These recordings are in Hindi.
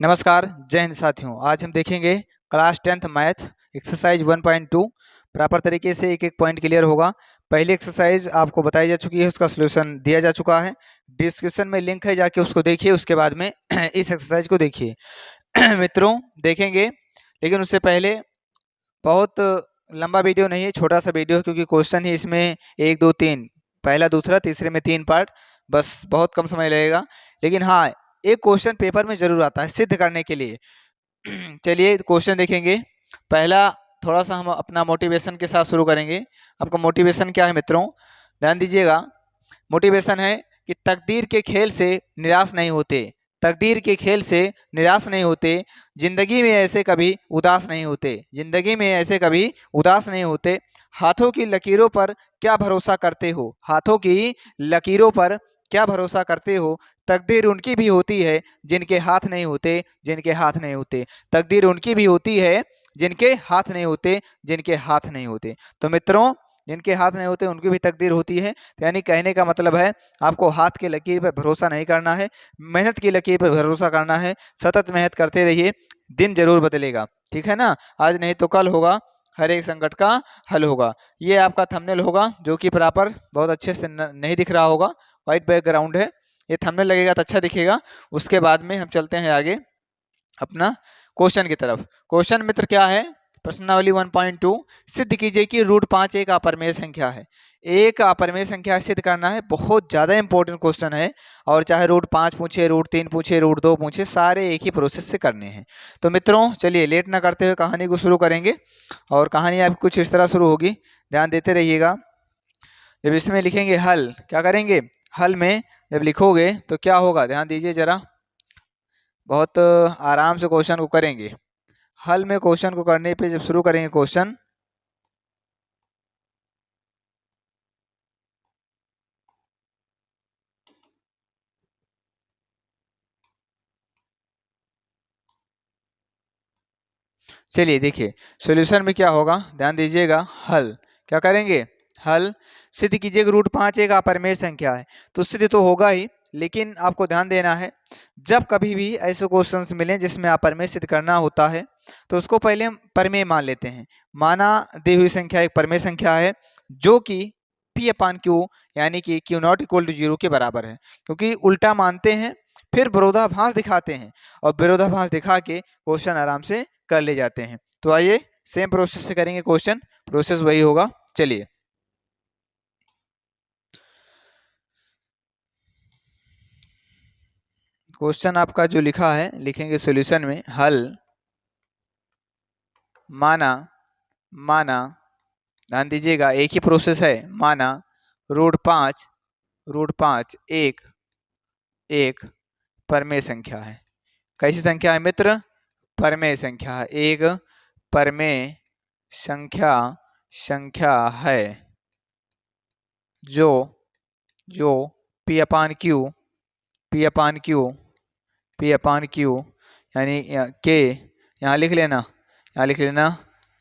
नमस्कार, जय हिंद साथियों। आज हम देखेंगे class 10th math exercise 1.2। Proper तरीके से एक एक पॉइंट क्लियर होगा। पहली एक्सरसाइज आपको बताई जा चुकी है, उसका सलूशन दिया जा चुका है। डिस्क्रिप्शन में लिंक है, जाके उसको देखिए। उसके बाद में इस एक्सरसाइज को देखिए। मित्रों देखेंगे, लेकिन उससे पहले बहुत लंबा वीडियो नहीं है, छोटा सा वीडियो है, क्योंकि क्वेश्चन ही इसमें 1 2 3, पहला दूसरा तीसरे में 3 पार्ट, बस बहुत कम समय लगेगा। लेकिन हाँ, एक क्वेश्चन पेपर में जरूर आता है सिद्ध करने के लिए। चलिए क्वेश्चन देखेंगे। पहला थोड़ा सा हम अपना मोटिवेशन के साथ शुरू करेंगे। आपका मोटिवेशन क्या है मित्रों, ध्यान दीजिएगा। मोटिवेशन है कि तकदीर के खेल से निराश नहीं होते, तकदीर के खेल से निराश नहीं होते, जिंदगी में ऐसे कभी उदास नहीं होते, जिंदगी में ऐसे कभी उदास नहीं होते। हाथों की लकीरों पर क्या भरोसा करते हो, हाथों की लकीरों पर क्या भरोसा करते हो। तकदीर उनकी भी होती है जिनके हाथ नहीं होते, जिनके हाथ नहीं होते। तकदीर उनकी भी होती है जिनके हाथ नहीं होते, जिनके हाथ नहीं होते। तो मित्रों, जिनके हाथ नहीं होते उनकी भी तकदीर होती है। तो यानी कहने का मतलब है, आपको हाथ की लकीर पर भरोसा नहीं करना है, मेहनत की लकीर पर भरोसा करना है। सतत मेहनत करते रहिए, दिन जरूर बदलेगा। ठीक है ना, आज नहीं तो कल होगा, हर एक संकट का हल होगा। ये आपका थंबनेल होगा, जो कि प्रॉपर बहुत अच्छे से नहीं दिख रहा होगा, वाइट बैकग्राउंड है। ये थंबनेल लगेगा तो अच्छा दिखेगा। उसके बाद में हम चलते हैं आगे अपना क्वेश्चन की तरफ। क्वेश्चन मित्र क्या है, प्रश्नावली 1.2। सिद्ध कीजिए कि रूट 5 एक अपरिमेय संख्या है। एक अपरिमेय संख्या सिद्ध करना है, बहुत ज़्यादा इंपॉर्टेंट क्वेश्चन है। और चाहे रूट 5 पूछे, रूट 3 पूछे, रूट 2 पूछे, सारे एक ही प्रोसेस से करने हैं। तो मित्रों चलिए लेट ना करते हुए कहानी को शुरू करेंगे। और कहानी आपकी कुछ इस तरह शुरू होगी, ध्यान देते रहिएगा। जब इसमें लिखेंगे हल, क्या करेंगे, हल में जब लिखोगे तो क्या होगा, ध्यान दीजिए जरा। बहुत आराम से क्वेश्चन को करेंगे। हल में क्वेश्चन को करने पे जब शुरू करेंगे क्वेश्चन, चलिए देखिए सॉल्यूशन में क्या होगा, ध्यान दीजिएगा। हल क्या करेंगे, हल सिद्ध कीजिए कि रूट 5 एक अपरिमेय संख्या है। तो सिद्ध तो होगा ही, लेकिन आपको ध्यान देना है, जब कभी भी ऐसे क्वेश्चंस मिलें जिसमें अपरिमेय सिद्ध करना होता है, तो उसको पहले हम परिमेय मान लेते हैं। माना दी हुई संख्या एक परिमेय संख्या है, जो कि पी अपान क्यू यानी कि क्यू नॉट इक्वल टू 0 के बराबर है। क्योंकि उल्टा मानते हैं, फिर विरोधाभास दिखाते हैं, और विरोधाभास दिखा के क्वेश्चन आराम से कर ले जाते हैं। तो आइए सेम प्रोसेस से करेंगे क्वेश्चन, प्रोसेस वही होगा। चलिए क्वेश्चन आपका जो लिखा है लिखेंगे सॉल्यूशन में। हल माना, माना ध्यान दीजिएगा एक ही प्रोसेस है। माना रूट 5 एक एक परमेय संख्या है। कैसी संख्या है मित्र, परमेय संख्या है, एक परमेय संख्या संख्या है, जो जो P upon Q P upon Q P upon Q यानी के, यहाँ लिख लेना, यहाँ लिख लेना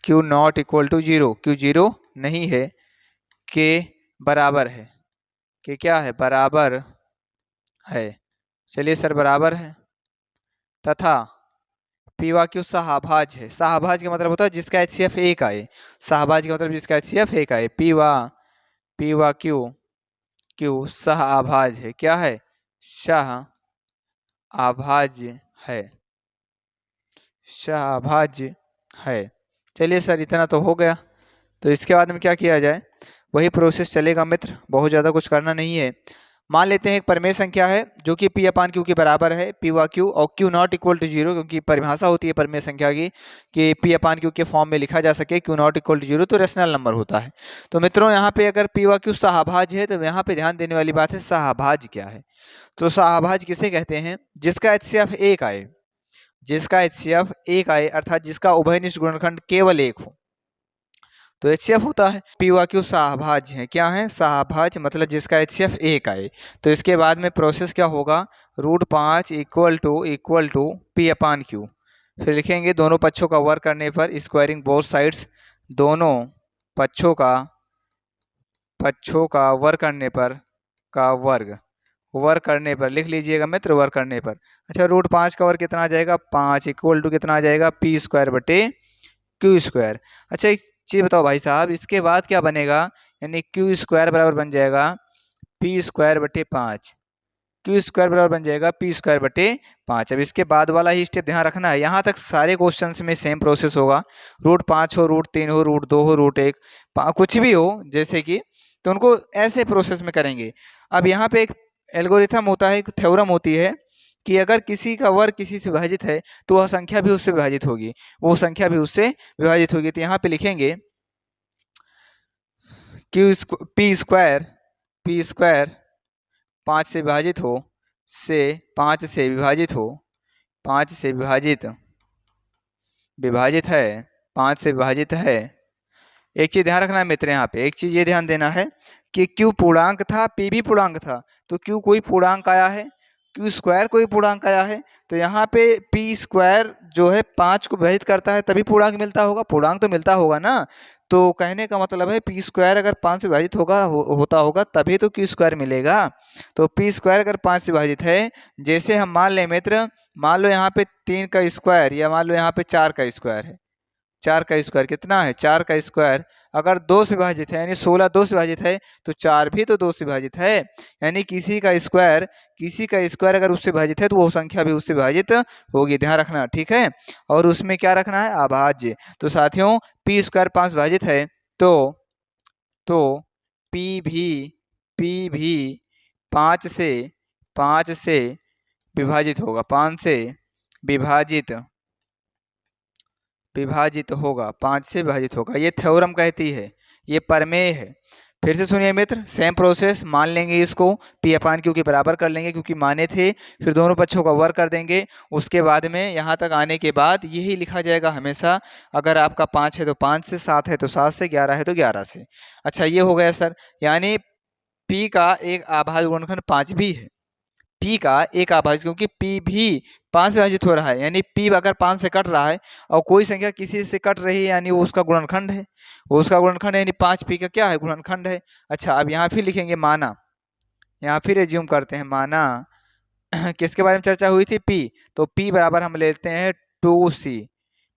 Q not equal to 0, Q 0 नहीं है, के बराबर है, के क्या है, बराबर है। चलिए सर बराबर है, तथा पी वा क्यू सहभाज्य है। सहभाज्य का मतलब होता है जिसका HCF एक आए, सहभाज्य का मतलब जिसका HCF एक आए। पी वा क्यू क्यू सहअभाज्य है, क्या है, सह अभाज्य है, सहअभाज्य है। चलिए सर इतना तो हो गया। तो इसके बाद में क्या किया जाए, वही प्रोसेस चलेगा मित्र, बहुत ज़्यादा कुछ करना नहीं है। मान लेते हैं एक परिमेय संख्या है जो कि पी अपान क्यू के बराबर है, पी वा क्यू, और क्यू नॉट इक्वल टू 0, क्योंकि परिभाषा होती है परिमेय संख्या की कि पी अपान क्यू के फॉर्म में लिखा जा सके, क्यू नॉट इक्वल टू 0 तो रेशनल नंबर होता है। तो मित्रों यहाँ पे अगर पी वा क्यू सहभाज्य है, तो यहाँ पे ध्यान देने वाली बात है सहभाज्य क्या है। तो सहभाज्य किसे कहते हैं, जिसका HCF एक आए, जिसका HCF एक आए, अर्थात जिसका उभयनिष्ठ गुणनखंड केवल एक हो, तो HCF होता है। पी वा क्यू सहभाज्य है, क्या है, सहभाज्य, मतलब जिसका HCF एक आए। तो इसके बाद में प्रोसेस क्या होगा, root 5 equal to P upon Q, फिर लिखेंगे दोनों पक्षों का वर्ग करने पर, स्क्वायरिंग बोथ साइड्स, दोनों पक्षों का वर्ग करने पर का वर्ग, वर्क करने पर लिख लीजिएगा मित्र, वर्क करने पर। अच्छा, √5 का वर्ग कितना आ जाएगा, 5 इक्वल टू कितना आ जाएगा, p² बटे q²। अच्छा, एक चीज़ बताओ भाई साहब, इसके बाद क्या बनेगा, यानी q² बराबर बन जाएगा p² बटे 5, q² बराबर बन जाएगा p² बटे 5। अब इसके बाद वाला ही स्टेप ध्यान रखना है, यहाँ तक सारे क्वेश्चंस में सेम प्रोसेस होगा। √5 हो, √3 हो, √2 हो, √1 कुछ भी हो जैसे कि, तो उनको ऐसे प्रोसेस में करेंगे। अब यहाँ पे एक एल्गोरिथम होता है, एक थ्योरम होती है कि अगर किसी का वर्ग किसी से विभाजित है तो वह संख्या भी उससे विभाजित होगी, वो संख्या भी उससे विभाजित होगी। तो यहाँ पे लिखेंगे p² 5 से विभाजित हो, से 5 से विभाजित हो, 5 से विभाजित है, 5 से विभाजित है। एक चीज़ ध्यान रखना है मित्र, यहाँ पे एक चीज़ ये ध्यान देना है कि q पूर्णांक था, p भी पूर्णांक था, तो q कोई पूर्णांक आया है, q² कोई पूर्णांक आया है, तो यहाँ पे p² जो है 5 को विभाजित करता है तभी पूर्णांक मिलता होगा, पूर्णांक तो मिलता होगा ना। तो कहने का मतलब है p² अगर 5 से विभाजित होता होगा तभी तो q² मिलेगा। तो p² अगर 5 से विभाजित है, जैसे हम मान लें मित्र, मान लो यहाँ पे 3 का स्क्वायर या मान लो यहाँ पे 4 का स्क्वायर है, 4 का स्क्वायर कितना है, 4 का स्क्वायर अगर 2 से विभाजित है, यानी 16 2 से विभाजित है, तो 4 भी तो 2 से विभाजित है, यानी किसी का स्क्वायर अगर उससे विभाजित है तो वो संख्या भी उससे विभाजित होगी, ध्यान रखना, ठीक है। और उसमें क्या रखना है, अभाज्य। तो साथियों p² 5 विभाजित है, तो p भी 5 से विभाजित होगा, 5 से विभाजित होगा, 5 से विभाजित होगा, ये थ्योरम कहती है, ये प्रमेय है। फिर से सुनिए मित्र, सेम प्रोसेस, मान लेंगे इसको p/q के बराबर कर लेंगे क्योंकि माने थे, फिर दोनों पक्षों का वर्ग कर देंगे। उसके बाद में यहाँ तक आने के बाद यही लिखा जाएगा हमेशा, अगर आपका 5 है तो 5 से, 7 है तो 7 से, 11 है तो 11 से। अच्छा, ये हो गया सर, यानी p का एक आभाज्य गुणनखंड 5 भी है, p का एक आभाज्य, क्योंकि p भी 5 से विभाजित हो रहा है, यानी p अगर 5 से कट रहा है और कोई संख्या किसी से कट रही है, यानी वो उसका गुणनखंड है, वो उसका गुणनखंड है, यानी 5p का क्या है, गुणनखंड है। अच्छा, अब यहाँ फिर लिखेंगे माना, यहाँ फिर एज्यूम करते हैं, माना किसके बारे में चर्चा हुई थी, p, तो p बराबर हम लेते हैं 2c,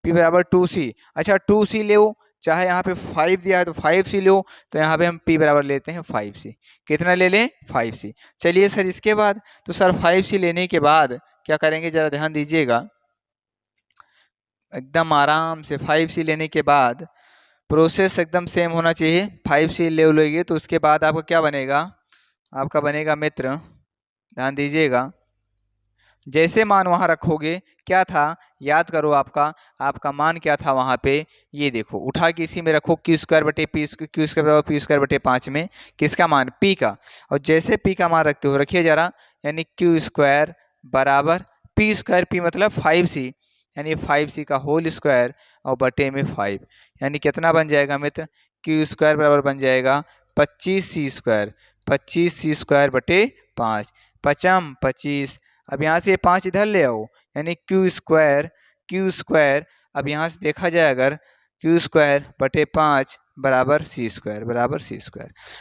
p बराबर 2c। अच्छा, 2c ले, चाहे यहाँ पे 5 दिया है तो 5c लो, तो यहाँ पे हम p बराबर लेते हैं 5c। कितना ले लें, 5c। चलिए सर, इसके बाद, तो सर 5c लेने के बाद क्या करेंगे, जरा ध्यान दीजिएगा, एकदम आराम से 5c लेने के बाद प्रोसेस एकदम सेम होना चाहिए। 5c ले लोगे तो उसके बाद आपका क्या बनेगा, आपका बनेगा मित्र, ध्यान दीजिएगा, जैसे मान वहाँ रखोगे, क्या था याद करो, आपका मान क्या था वहाँ पे, ये देखो उठा के इसी में रखो, q² बटे p² बटे 5 में किसका मान, p का, और जैसे p का मान रखते हो रखिए जरा, यानी q² बराबर p² p मतलब 5c, यानी 5c का होल स्क्वायर और बटे में 5, यानी कितना बन जाएगा मित्र, q² बराबर बन जाएगा 25c², 25c² बटे 5, 5 25। अब यहाँ से 5 इधर ले आओ, यानी q², अब यहाँ से देखा जाए अगर q² बटे 5 बराबर c²।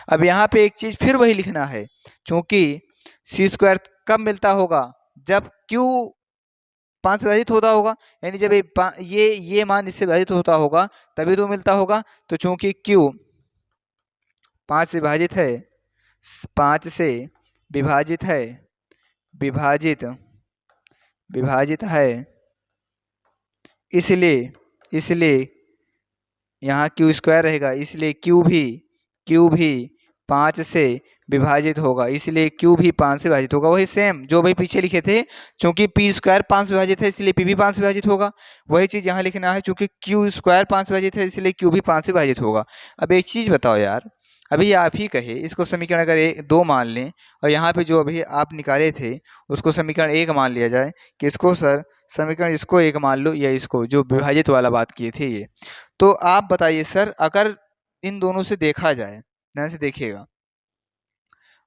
अब यहाँ पे एक चीज़ फिर वही लिखना है, चूंकि c² कब मिलता होगा, जब q 5 से विभाजित होता होगा, यानी जब ये मान इससे विभाजित होता होगा तभी तो मिलता होगा। तो चूंकि q 5 से विभाजित है, 5 से विभाजित है, इसलिए यहाँ q² रहेगा, इसलिए q भी 5 से विभाजित होगा, इसलिए q भी 5 से विभाजित होगा, वही सेम जो भाई पीछे लिखे थे, क्योंकि p² 5 से विभाजित है इसलिए p भी 5 से विभाजित होगा, वही चीज़ यहाँ लिखना है, क्योंकि q² 5 से विभाजित है इसलिए q भी 5 से विभाजित होगा। अब एक चीज़ बताओ यार, अभी आप ही कहे, इसको समीकरण अगर 2 मान लें और यहाँ पे जो अभी आप निकाले थे उसको समीकरण 1 मान लिया जाए, कि इसको सर समीकरण इसको 1 मान लो या इसको जो विभाजित वाला बात किए थे ये, तो आप बताइए सर, अगर इन दोनों से देखा जाए, ध्यान से देखिएगा,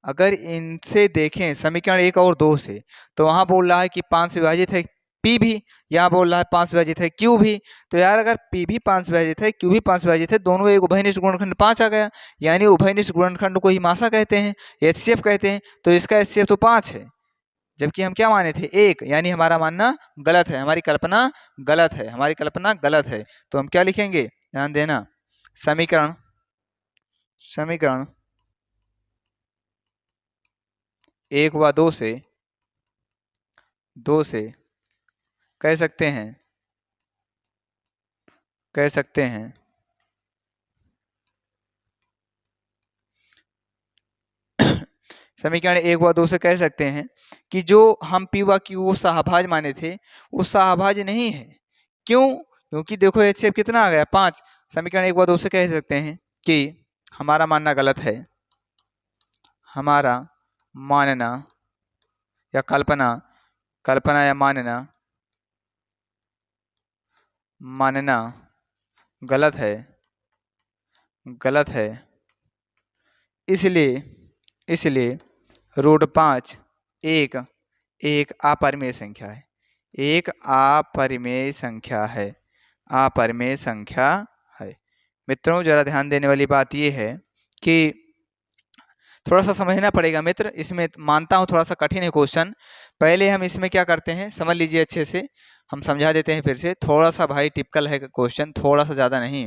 अगर इनसे देखें समीकरण 1 और 2 से, तो वहाँ बोल रहा है कि 5 से विभाजित है पी भी यहाँ बोल रहा है 5 विभाजित है क्यू भी। तो यार अगर पी भी 5 विभाजित है क्यू भी 5 विभाजित है, दोनों एक उभयनिष्ठ गुणनखंड 5 आ गया, यानी उभयनिष्ठ गुणनखंड को ही मासा कहते हैं, एचसीएफ कहते हैं। तो इसका एचसीएफ तो 5 है, जबकि हम क्या माने थे 1, यानी हमारा मानना गलत है, हमारी कल्पना गलत है, हमारी कल्पना गलत है। तो हम क्या लिखेंगे, ध्यान देना, समीकरण 1 व 2 से कह सकते हैं समीकरण 1 व 2 से कह सकते हैं कि जो हम पी व क्यू वो सहभाज माने थे वो सहभाज नहीं है। क्यों? क्योंकि देखो एचसीएफ कितना आ गया 5। समीकरण 1 व 2 से कह सकते हैं कि हमारा मानना गलत है, हमारा मानना या कल्पना या मानना गलत है। इसलिए रूट 5 एक अपरिमेय संख्या है, एक अपरिमेय संख्या है। मित्रों जरा ध्यान देने वाली बात यह है कि थोड़ा सा समझना पड़ेगा मित्र, इसमें मानता हूँ थोड़ा सा कठिन है क्वेश्चन। पहले हम इसमें क्या करते हैं समझ लीजिए अच्छे से, हम समझा देते हैं फिर से। थोड़ा सा भाई टिपिकल है क्वेश्चन, थोड़ा सा ज़्यादा नहीं।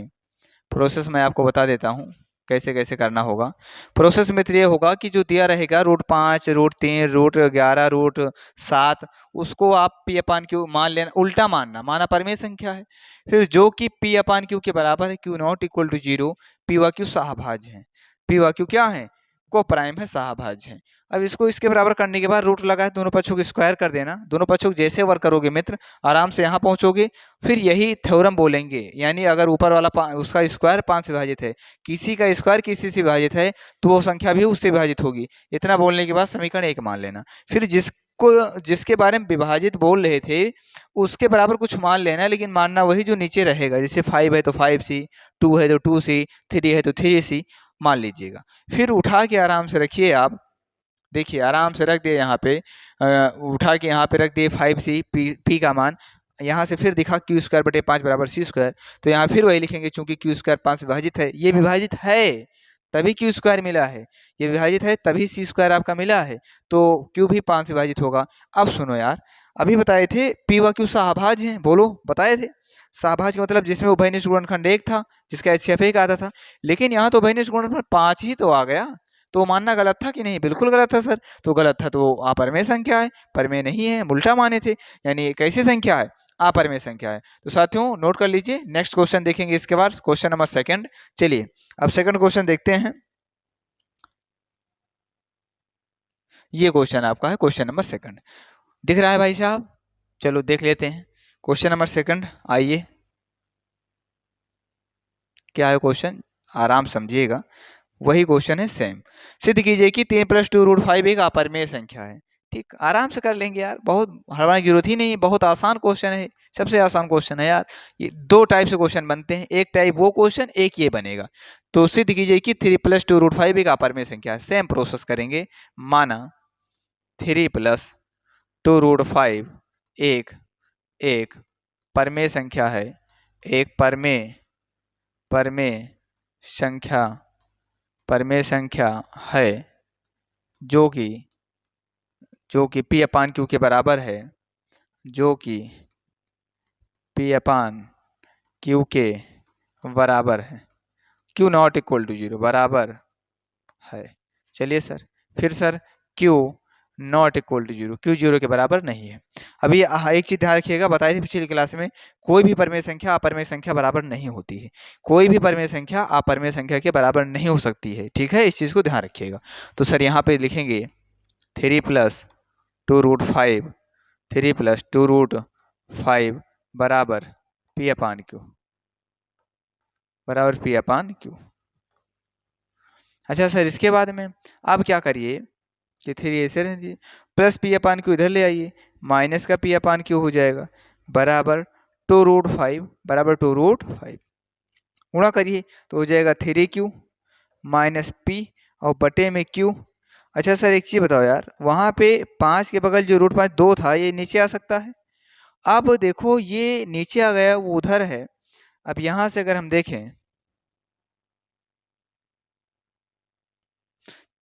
प्रोसेस मैं आपको बता देता हूँ कैसे कैसे करना होगा। प्रोसेस मित्र ये होगा कि जो दिया रहेगा रूट 5, रूट 3, रूट 11, रूट 7, उसको आप पी अपान क्यू मान लेना, उल्टा माना परिमेय संख्या है। फिर जो कि पी अपान क्यू के बराबर है, Q not equal to 0, P व क्यू सहभाज्य है, पी व क्यू क्या है, को प्राइम है, सहभाज्य है। अब इसको इसके बराबर करने के बाद रूट लगा है, दोनों पक्षों को स्क्वायर कर देना। दोनों पक्षों को जैसे वर्क करोगे मित्र आराम से यहाँ पहुँचोगे। फिर यही थ्योरम बोलेंगे, यानी अगर ऊपर वाला उसका स्क्वायर 5 से विभाजित है, किसी का स्क्वायर किसी से विभाजित है, तो वो संख्या भी उससे विभाजित होगी। इतना बोलने के बाद समीकरण 1 मान लेना। फिर जिसके बारे में विभाजित बोल रहे थे उसके बराबर कुछ मान लेना, लेकिन मानना वही जो नीचे रहेगा। जैसे 5 है तो 5c, 2 है तो 2c, 3 है तो 3c मान लीजिएगा। फिर उठा के आराम से रखिए, आप देखिए आराम से रख दिए यहाँ पे, उठा के यहाँ पे रख दिए 5c, पी का मान यहाँ से फिर दिखा क्यू स्क्वायर बटे 5 बराबर सी स्क्वायर। तो यहाँ फिर वही लिखेंगे, चूंकि क्यू स्क्वायर 5 विभाजित है, ये विभाजित है तभी क्यू स्क्वायर मिला है, ये विभाजित है तभी सी स्क्वायर आपका मिला है, तो क्यू भी 5 से विभाजित होगा। अब सुनो यार, अभी बताए थे पी व क्यू सहभाज्य हैं, बोलो बताए थे। सहभाज्य का मतलब जिसमें उभयनिष्ठ गुणनखंड 1 था, जिसका एचसीएफ 1 आता था, लेकिन यहाँ तो उभयनिष्ठ गुणनखंड 5 ही तो आ गया। तो मानना गलत था कि नहीं? बिल्कुल गलत था सर। तो गलत था तो अपरिमेय संख्या है, परिमेय नहीं है, उल्टा माने थे, यानी कैसी संख्या है, अपरिमेय संख्या है। तो साथियों नोट कर लीजिए, नेक्स्ट क्वेश्चन देखेंगे इसके बाद, क्वेश्चन नंबर 2। चलिए अब सेकंड क्वेश्चन देखते हैं। ये क्वेश्चन आपका है क्वेश्चन नंबर 2, दिख रहा है भाई साहब? चलो देख लेते हैं क्वेश्चन नंबर 2। आइए क्या है क्वेश्चन, आराम समझिएगा। वही क्वेश्चन है सेम। सिद्ध कीजिए कि 3 + 2 रूट 5 एक अपरिमेय संख्या है। ठीक, आराम से कर लेंगे यार, बहुत हड़बड़ाने की जरूरत ही नहीं है, बहुत आसान क्वेश्चन है, सबसे आसान क्वेश्चन है यार। ये 2 टाइप से क्वेश्चन बनते हैं, एक टाइप वो क्वेश्चन, एक ये बनेगा। तो सिद्ध कीजिए कि 3 + 2 रूट 5 एक अपरिमेय संख्या है। सेम प्रोसेस करेंगे। माना 3 + 2 रूट 5 एक परिमेय संख्या है, एक परिमेय संख्या है जो कि पी अपान क्यू के बराबर है, जो कि पी अपान क्यू के बराबर है, क्यू नॉट इक्वल टू 0 बराबर है। चलिए सर, फिर sir Q not equal to 0, Q 0 के बराबर नहीं है। अभी एक चीज ध्यान रखिएगा, बताई थी पिछली क्लास में, कोई भी परिमेय संख्या अपरिमेय संख्या बराबर नहीं होती है, कोई भी परिमेय संख्या अपरिमेय संख्या के बराबर नहीं हो सकती है। ठीक है, इस चीज को ध्यान रखिएगा। तो सर यहाँ पे लिखेंगे 3 + 2 रूट 5, 3 + 2 रूट 5 बराबर पी अपान क्यू, बराबर पी अपान क्यू। अच्छा सर, इसके बाद में आप क्या करिए कि 3 ऐसे रह दीजिए, प्लस पी अपान क्यू इधर ले आइए, माइनस का पी अपान क्यू हो जाएगा, बराबर 2 रूट 5 बराबर 2 रूट 5। गुणा करिए तो हो जाएगा 3q माइनस पी और बटे में q। अच्छा सर एक चीज़ बताओ यार, वहाँ पे 5 के बगल जो रूट 5 2 था, ये नीचे आ सकता है? अब देखो ये नीचे आ गया, वो उधर है। अब यहां से अगर हम देखें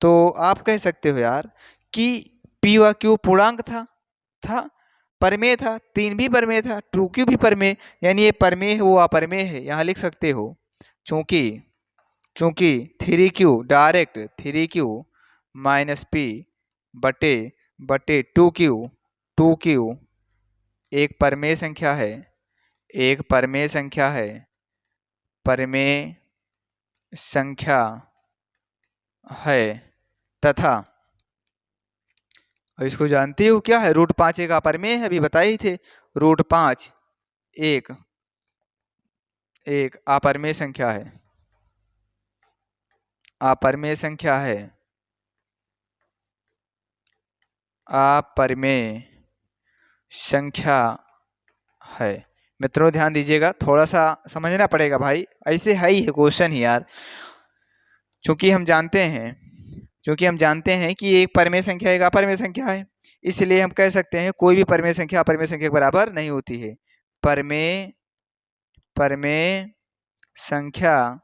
तो आप कह सकते हो यार कि पी व क्यू पूर्णांक था परमेय था, 3 भी परमेय था, 2q भी परमेय, यानी ये परमेय है वो अपरमेय है, यहाँ लिख सकते हो। चूंकि चूंकि 3q direct 3q minus P बटे बटे 2q एक परमेय संख्या है, एक परमेय संख्या है, परमेय संख्या है तथा, और इसको जानते हो क्या है, √5 एक अपरमेय है, अभी बताए ही थे। √5 एक एक अपरमेय संख्या है, अपरमेय संख्या है, अपरमेय संख्या है। मित्रों ध्यान दीजिएगा, थोड़ा सा समझना पड़ेगा भाई, ऐसे है ही है क्वेश्चन ही यार। क्योंकि हम जानते हैं कि एक परमेय संख्या एक अपरमेय संख्या है, इसलिए हम कह सकते हैं कोई भी परमेय संख्या अपरमेय संख्या के बराबर नहीं होती है। परमेय परमेय संख्या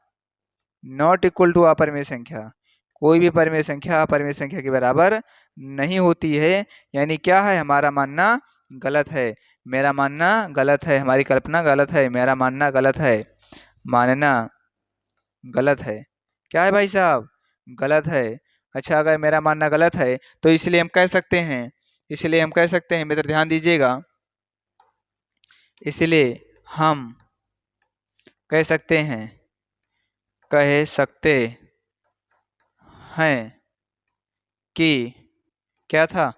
नॉट इक्वल टू अपरमेय संख्या, कोई भी परमेय संख्या अपरमेय संख्या के बराबर नहीं होती है। यानी क्या है, हमारा मानना गलत है, मेरा मानना गलत है, हमारी कल्पना गलत है, मेरा मानना गलत है, मानना गलत है। क्या है भाई साहब, गलत है। अच्छा, अगर मेरा मानना गलत है तो इसलिए हम कह सकते हैं, मित्र ध्यान दीजिएगा, इसलिए हम कह सकते हैं कि क्या था,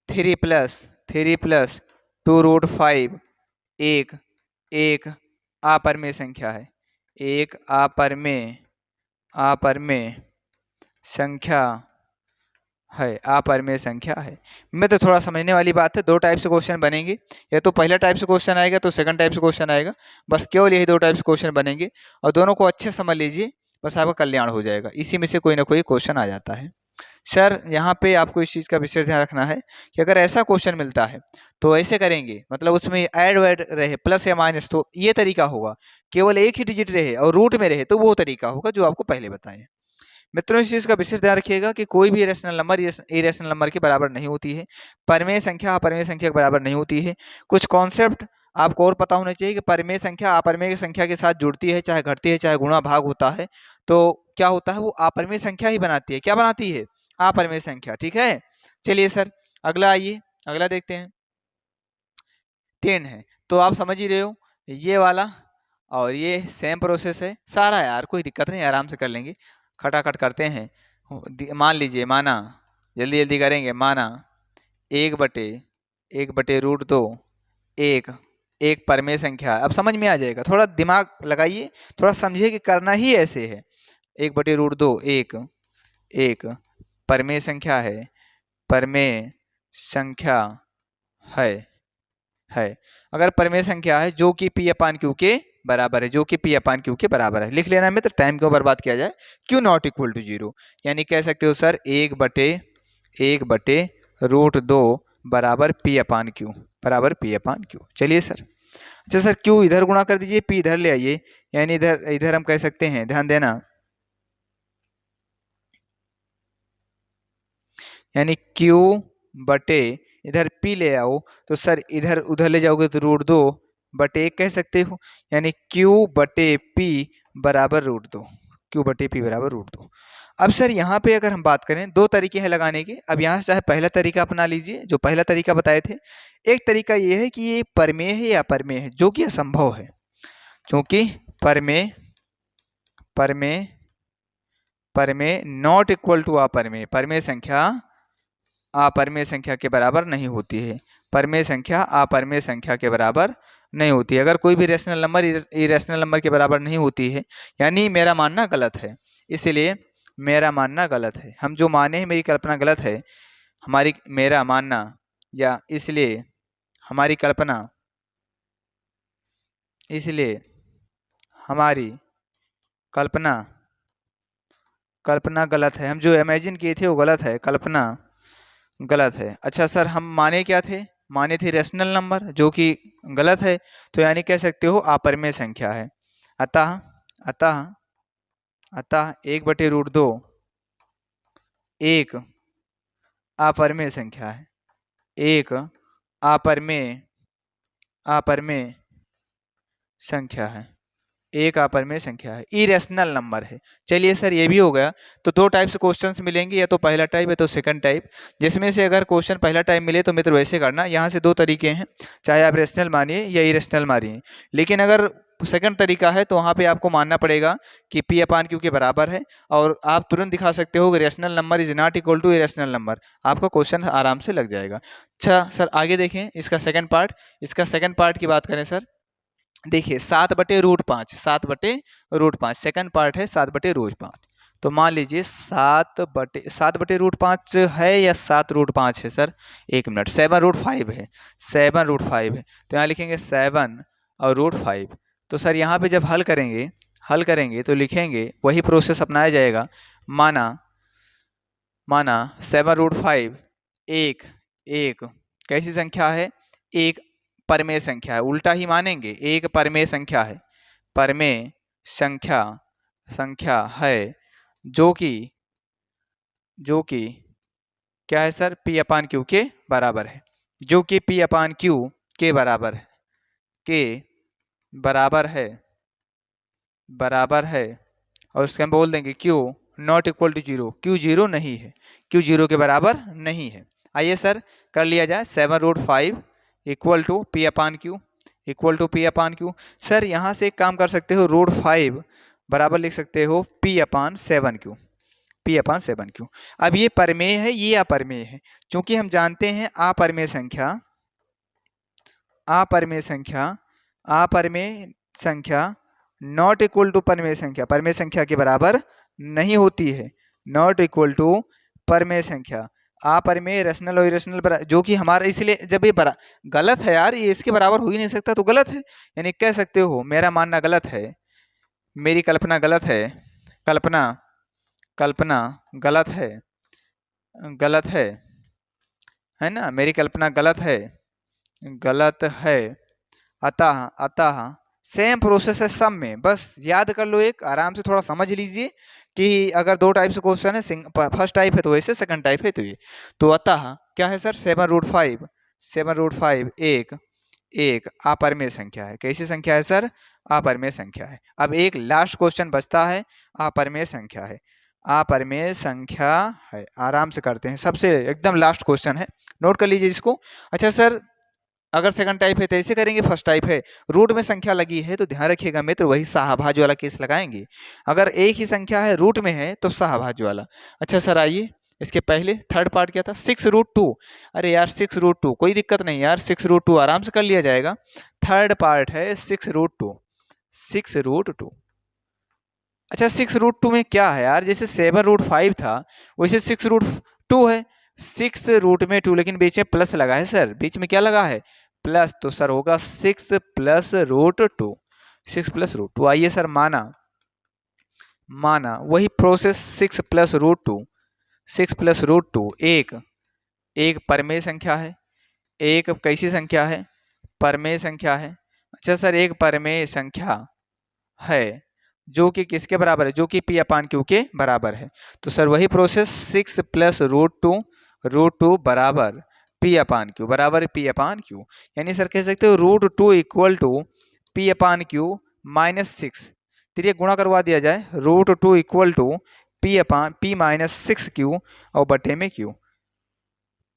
3 + 2√5 एक एक अपरमेय संख्या है, एक अपरमेय संख्या है, अपरमेय संख्या है। मैं तो थोड़ा समझने वाली बात है, 2 टाइप से क्वेश्चन बनेंगे, या तो पहला टाइप से क्वेश्चन आएगा तो सेकंड टाइप से क्वेश्चन आएगा, बस केवल यही 2 टाइप से क्वेश्चन बनेंगे, और दोनों को अच्छे समझ लीजिए, बस आपका कल्याण हो जाएगा, इसी में से कोई ना कोई क्वेश्चन आ जाता है। सर यहाँ पे आपको इस चीज़ का विशेष ध्यान रखना है कि अगर ऐसा क्वेश्चन मिलता है तो ऐसे करेंगे, मतलब उसमें ऐड वैड रहे, प्लस या माइनस, तो ये तरीका होगा, केवल एक ही डिजिट रहे और रूट में रहे तो वो तरीका होगा जो आपको पहले बताएं। मित्रों इस चीज़ का विशेष ध्यान रखिएगा कि कोई भी रेशनल नंबर इरेशनल नंबर के बराबर नहीं होती है, परमेय संख्या अपरमेय संख्या के बराबर नहीं होती है। कुछ कॉन्सेप्ट आपको और पता होना चाहिए कि परमेय संख्या अपरमेय संख्या के साथ जुड़ती है, चाहे घटती है, चाहे गुणा भाग होता है, तो क्या होता है, वो अपरमेय संख्या ही बनाती है। क्या बनाती है, अपरमेय संख्या। ठीक है, चलिए सर अगला आइए, अगला देखते हैं। 10 है तो आप समझ ही रहे हो, ये वाला और ये सेम प्रोसेस है सारा यार, कोई दिक्कत नहीं, आराम से कर लेंगे, खटाखट करते हैं। मान लीजिए, माना, जल्दी जल्दी करेंगे, माना 1/√2 एक एक परमेय संख्या, अब समझ में आ जाएगा, थोड़ा दिमाग लगाइए, थोड़ा समझिए कि करना ही ऐसे है। 1/√2 एक एक परमेय संख्या है, परमेय संख्या है है अगर परमेय संख्या है जो कि P/Q के बराबर है, जो कि P/Q के बराबर है, लिख लेना में, तो टाइम क्यों बर्बाद किया जाए, Q नॉट इक्वल टू 0, यानी कह सकते हो सर 1/√2 बराबर P/Q, बराबर P/Q। चलिए सर, अच्छा सर Q इधर गुणा कर दीजिए, P इधर ले आइए, यानी इधर इधर हम कह सकते हैं, ध्यान देना, यानी Q बटे इधर P ले आओ तो सर इधर उधर ले जाओगे तो √2 बटे 1 कह सकते हो, यानी Q बटे P बराबर √2, Q बटे P बराबर √2। अब सर यहाँ पे अगर हम बात करें, 2 तरीके हैं लगाने के, अब यहाँ से चाहे पहला तरीका अपना लीजिए जो पहला तरीका बताए थे। एक तरीका ये है कि ये परमेय है या अपरमेय है, जो कि असंभव है, क्योंकि परमेय परमेय परमेय नॉट इक्वल टू अपरमेय, परमेय संख्या अपरमेय संख्या के बराबर नहीं होती है, परमेय संख्या अपरमेय संख्या के बराबर नहीं होती है। अगर कोई भी रेशनल नंबर इरेशनल नंबर के बराबर नहीं होती है, यानी मेरा मानना गलत है, इसलिए मेरा मानना गलत है, हम जो माने हैं मेरी कल्पना गलत है, हमारी मेरा मानना, या इसलिए हमारी कल्पना, इसलिए हमारी कल्पना कल्पना गलत है, हम जो इमेजिन किए थे वो गलत है, कल्पना गलत है। अच्छा सर हम माने क्या थे, मानी थी रेशनल नंबर, जो कि गलत है, तो यानी कह सकते हो अपरिमेय संख्या है। अतः अतः अतः 1/√2 एक अपरिमेय संख्या है, एक अपरिमेय अपरिमेय संख्या है, एक अपरिमेय संख्या है, इरेशनल नंबर है। चलिए सर ये भी हो गया। तो दो टाइप से क्वेश्चंस मिलेंगे, या तो पहला टाइप है तो सेकंड टाइप। जिसमें से अगर क्वेश्चन पहला टाइप मिले तो मित्र वैसे करना, यहाँ से दो तरीके हैं, चाहे आप रेशनल मानिए या इरेशनल मानिए। लेकिन अगर सेकंड तरीका है तो वहाँ पे आपको मानना पड़ेगा कि P/Q के बराबर है, और आप तुरंत दिखा सकते हो कि rational number is not equal to irrational number, आपका क्वेश्चन आराम से लग जाएगा। अच्छा सर आगे देखें इसका सेकंड पार्ट। इसका सेकंड पार्ट की बात करें सर, देखिए 7/√5, 7/√5 सेकंड पार्ट है, 7/√5। तो मान लीजिए 7/√5 है या 7√5 है सर, एक मिनट, 7√5 है, 7√5 है, तो यहाँ लिखेंगे 7 और √5। तो सर यहाँ पे जब हल करेंगे तो लिखेंगे, वही प्रोसेस अपनाया जाएगा। माना 7√5 एक एक कैसी संख्या है, एक परमेय संख्या है, उल्टा ही मानेंगे, एक परमेय संख्या है, परमेय संख्या है, जो कि क्या है सर, P/Q के बराबर है, जो कि P/Q के बराबर है, और उसके हम बोल देंगे Q not equal to 0, Q 0 नहीं है, Q 0 के बराबर नहीं है। आइए सर कर लिया जाए, 7√5 इक्वल टू P/Q। सर यहाँ से एक काम कर सकते हो, √5 बराबर लिख सकते हो P/7Q। अब ये परमेय है, ये अपरमेय है, क्योंकि हम जानते हैं अपरमेय संख्या नॉट इक्वल टू परमेय संख्या के बराबर नहीं होती है, नॉट इक्वल टू परमेय संख्या। अपरमेय रेशनल और इरेशनल जो कि हमारा, इसलिए जब ये गलत है यार, ये इसके बराबर हो ही नहीं सकता, तो गलत है, यानी कह सकते हो मेरा मानना गलत है, मेरी कल्पना गलत है, कल्पना गलत है ना, मेरी कल्पना गलत है। अतः सेम प्रोसेस है सब में, बस याद कर लो, एक आराम से थोड़ा समझ लीजिए कि अगर दो टाइप से क्वेश्चन है, फर्स्ट टाइप है तो वैसे, सेकंड टाइप है तो ये। तो अतः क्या है सर, 7√5 एक अपरमेय संख्या है। कैसी संख्या है सर, अपरमेय संख्या है। अब एक लास्ट क्वेश्चन बचता है, अपरमेय संख्या है, आराम से करते हैं, सबसे एकदम लास्ट क्वेश्चन है, नोट कर लीजिए इसको। अच्छा सर अगर सेकंड टाइप है तो ऐसे करेंगे, फर्स्ट टाइप है रूट में संख्या लगी है तो ध्यान रखिएगा मित्र, वही शाहभाज्य वाला केस लगाएंगे। अगर एक ही संख्या है रूट में है तो शाहभाज्य वाला। अच्छा सर आइए, इसके पहले थर्ड पार्ट क्या था, 6√2। अरे यार 6√2 कोई दिक्कत नहीं यार, 6√2 आराम से कर लिया जाएगा। थर्ड पार्ट है 6√2। अच्छा 6√2 में क्या है यार, जैसे 7√5 था वैसे 6√2 है, 6√2 लेकिन बीच में प्लस लगा है सर, बीच में क्या लगा है, प्लस, तो सर होगा 6 + √2। आइए सर माना वही प्रोसेस, 6 + √2 एक परमेय संख्या है, एक कैसी संख्या है, परमेय संख्या है। अच्छा सर एक परमेय संख्या है जो कि किसके बराबर है, जो कि P/Q के बराबर है। तो सर वही प्रोसेस, 6 + √2 बराबर P/Q, यानी सर कह सकते हो √2 इक्वल टू P/Q -6। चलिए गुणा करवा दिया जाए, √2 इक्वल टू P-6Q और बटे में Q,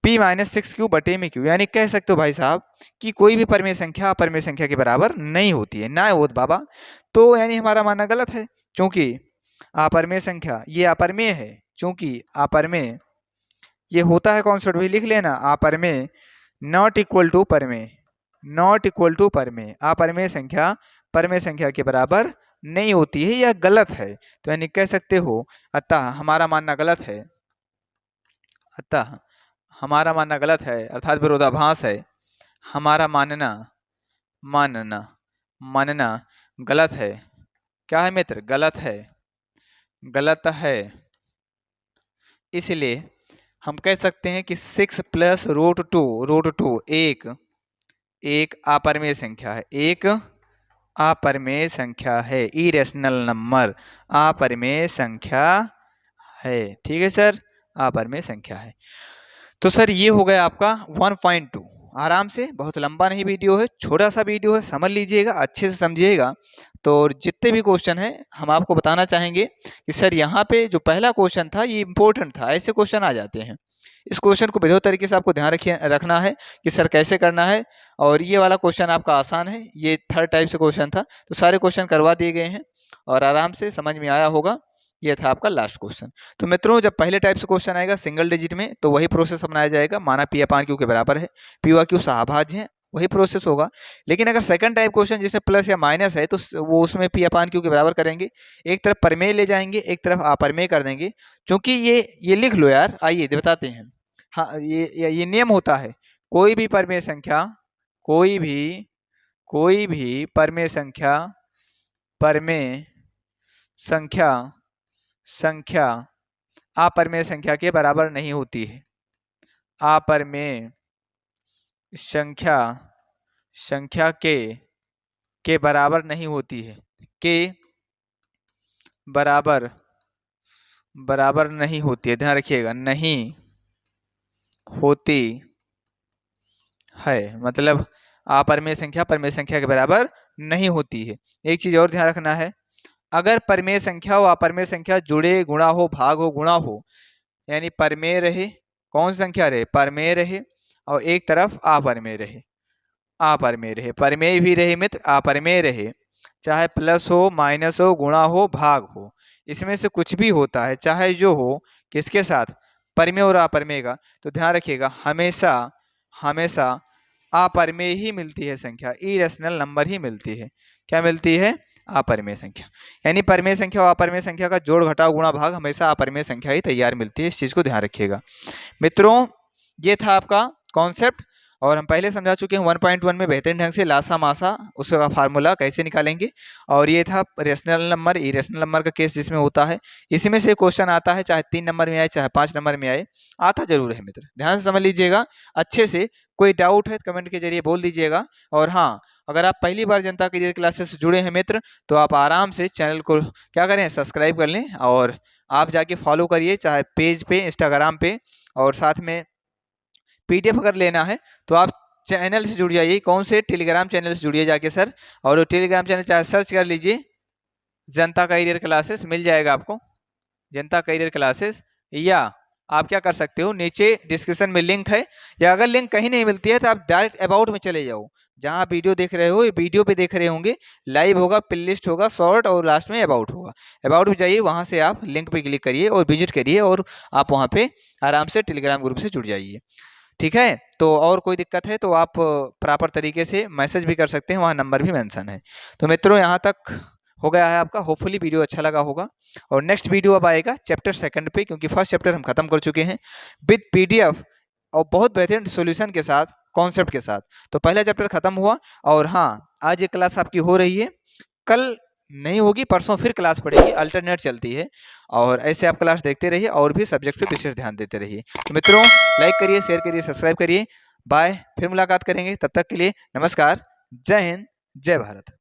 P-6Q बटे में Q, यानी कह सकते हो भाई साहब कि कोई भी परमेय संख्या अपरमेय संख्या के बराबर नहीं होती है, ना होत बाबा। तो यानी हमारा मानना गलत है, क्योंकि अपरमेय संख्या ये अपरमेय है, क्योंकि अपरमेय ये होता है, कॉन्सेप्ट भी लिख लेना, अपरमेय नॉट इक्वल टू परमेय, अपरमेय संख्या परमेय संख्या के बराबर नहीं होती है, यह गलत है। तो यानी कह सकते हो अतः हमारा मानना गलत है, अर्थात विरोधाभास है, हमारा मानना गलत है। क्या है मित्र, गलत है। इसलिए हम कह सकते हैं कि 6 प्लस रूट टू एक अपरिमेय संख्या है, एक अपरिमेय संख्या है, इरेशनल नंबर, अपरिमेय संख्या है। ठीक है सर, अपरिमेय संख्या है। तो सर ये हो गया आपका 1.2। आराम से, बहुत लंबा नहीं वीडियो है, छोटा सा वीडियो है, समझ लीजिएगा, अच्छे से समझिएगा। तो जितने भी क्वेश्चन हैं हम आपको बताना चाहेंगे कि सर यहाँ पे जो पहला क्वेश्चन था ये इंपॉर्टेंट था, ऐसे क्वेश्चन आ जाते हैं। इस क्वेश्चन को बेहतर तरीके से आपको ध्यान रखना है कि सर कैसे करना है। और ये वाला क्वेश्चन आपका आसान है, ये थर्ड टाइप से क्वेश्चन था, तो सारे क्वेश्चन करवा दिए गए हैं और आराम से समझ में आया होगा। ये था आपका लास्ट क्वेश्चन। तो मित्रों, जब पहले टाइप से क्वेश्चन आएगा सिंगल डिजिट में तो वही प्रोसेस अपनाया जाएगा, माना पी अपान क्यू के बराबर है, पी व क्यू सहभाज्य है, वही प्रोसेस होगा। लेकिन अगर सेकंड टाइप क्वेश्चन जिसमें प्लस या माइनस है तो वो उसमें पी अपान क्यू के बराबर करेंगे, एक तरफ परमेय ले जाएंगे, एक तरफ अपरमेय कर देंगे। क्योंकि ये लिख लो यार, आइए बताते हैं। हाँ, ये नियम होता है, कोई भी परमेय संख्या, कोई भी परमेय संख्या अपरमेय संख्या के बराबर नहीं होती है, अपरमेय संख्या के बराबर नहीं होती है, के बराबर नहीं होती है, ध्यान रखिएगा, नहीं होती है, मतलब अपरमेय संख्या परमेय संख्या के बराबर नहीं होती है। एक चीज और ध्यान रखना है, अगर परमेय संख्या और अपरमेय संख्या जुड़े, गुणा हो, भाग हो, गुणा हो, यानी परमेय रहे, कौन सी संख्या रहे, परमेय रहे, और एक तरफ अपरमेय रहे, परमेय भी रहे मित्र, अपरमेय रहे, चाहे प्लस हो, माइनस हो, गुणा हो, भाग हो, इसमें से कुछ भी होता है, चाहे जो हो, किसके साथ, परमेय और अपरमेय का, तो ध्यान रखिएगा हमेशा अपरमेय ही मिलती है संख्या, इरेशनल नंबर ही मिलती है। क्या मिलती है, अपरमेय संख्या। यानी परमेय संख्या और अपरमेय संख्या का जोड़, घटाव, गुणा, भाग हमेशा अपरमेय संख्या ही तैयार मिलती है, इस चीज को ध्यान रखिएगा। मित्रों, ये था आपका कॉन्सेप्ट, और हम पहले समझा चुके हैं 1.1 में बेहतरीन ढंग से लासा मासा उसका फार्मूला कैसे निकालेंगे। और ये था रेशनल नंबर, इरेशनल नंबर का केस जिसमें होता है, इसमें से क्वेश्चन आता है, चाहे 3 नंबर में आए, चाहे 5 नंबर में आए, आता जरूर है मित्र, ध्यान से समझ लीजिएगा अच्छे से। कोई डाउट है तो कमेंट के जरिए बोल दीजिएगा। और हाँ, अगर आप पहली बार जनता करियर क्लासेस से जुड़े हैं मित्र, तो आप आराम से चैनल को क्या करें, सब्सक्राइब कर लें, और आप जाके फॉलो करिए, चाहे पेज पे, इंस्टाग्राम पे, और साथ में पीडीएफ अगर लेना है तो आप चैनल से जुड़ जाइए। कौन से, टेलीग्राम चैनल से जुड़िए जाके सर, और टेलीग्राम चैनल चाहे सर्च कर लीजिए जनता करियर क्लासेस, मिल जाएगा आपको जनता करियर क्लासेस। या आप क्या कर सकते हो, नीचे डिस्क्रिप्शन में लिंक है, या अगर लिंक कहीं नहीं मिलती है तो आप डायरेक्ट अबाउट में चले जाओ, जहां वीडियो देख रहे हो, ये वीडियो पे देख रहे होंगे, लाइव होगा, प्ले लिस्ट होगा, शॉर्ट, और लास्ट में अबाउट होगा। अबाउट में जाइए, वहां से आप लिंक पे क्लिक करिए और विजिट करिए, और आप वहां पे आराम से टेलीग्राम ग्रुप से जुड़ जाइए। ठीक है, तो और कोई दिक्कत है तो आप प्रॉपर तरीके से मैसेज भी कर सकते हैं, वहाँ नंबर भी मेंशन है। तो मित्रों, यहाँ तक हो गया है आपका, होपफुली वीडियो अच्छा लगा होगा। और नेक्स्ट वीडियो अब आएगा चैप्टर 2 पे, क्योंकि फर्स्ट चैप्टर हम खत्म कर चुके हैं विद पीडीएफ और बहुत बेहतरीन सॉल्यूशन के साथ, कॉन्सेप्ट के साथ। तो पहला चैप्टर खत्म हुआ, और हाँ, आज ये क्लास आपकी हो रही है, कल नहीं होगी, परसों फिर क्लास पड़ेगी, अल्टरनेट चलती है, और ऐसे आप क्लास देखते रहिए और भी सब्जेक्ट पे विशेष ध्यान देते रहिए। तो मित्रों, लाइक करिए, शेयर करिए, सब्सक्राइब करिए। बाय, फिर मुलाकात करेंगे, तब तक के लिए नमस्कार, जय हिंद, जय भारत।